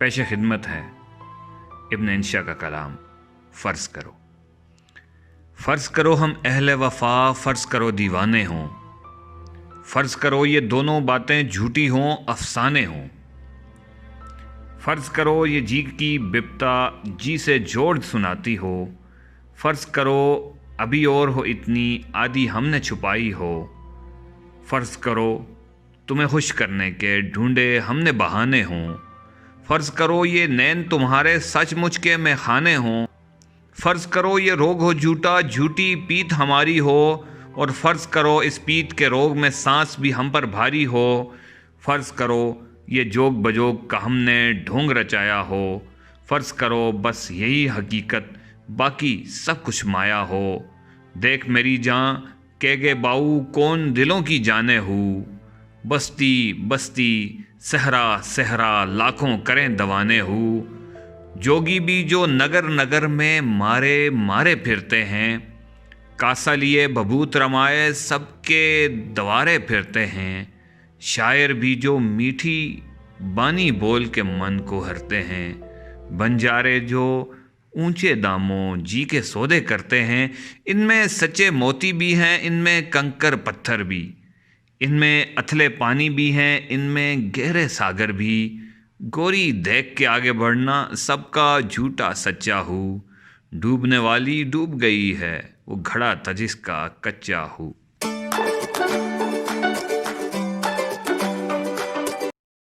پیش خدمت ہے ابن انشا کا کلام۔ فرض کرو ہم اہل وفا، فرض کرو دیوانے ہوں، فرض کرو یہ دونوں باتیں جھوٹی ہوں، افسانے ہوں، فرض کرو یہ جی کی بپتا جی سے جوڑ سناتی ہو، فرض کرو ابھی اور ہو اتنی آدھی ہم نے چھپائی ہو، فرض کرو تمہیں خوش کرنے کے ڈھونڈے ہم نے بہانے ہوں، فرض کرو یہ نین تمہارے سچ مچ کے میں خانے ہوں، فرض کرو یہ روگ ہو جھوٹا، جھوٹی پیت ہماری ہو، اور فرض کرو اس پیت کے روگ میں سانس بھی ہم پر بھاری ہو، فرض کرو یہ جوگ بجوگ کا ہم نے ڈھونگ رچایا ہو، فرض کرو بس یہی حقیقت باقی سب کچھ مایا ہو، دیکھ میری جاں کہ گے باؤ کون دلوں کی جانے ہو، بستی بستی صحرا صحرا لاکھوں کریں دیوانے ہو، جوگی بھی جو نگر نگر میں مارے مارے پھرتے ہیں، کاسا لیے بھبوت رمائے سب کے دوارے پھرتے ہیں، شاعر بھی جو میٹھی بانی بول کے من کو ہرتے ہیں، بنجارے جو اونچے داموں جی کے سودے کرتے ہیں، ان میں سچے موتی بھی ہیں، ان میں کنکر پتھر بھی، ان میں اتھلے پانی بھی ہیں، ان میں گہرے ساگر بھی، گوری دیکھ کے آگے بڑھنا سب کا جھوٹا سچا ہو، ڈوبنے والی ڈوب گئی ہے وہ گھڑا تھا جس کا کچا ہو۔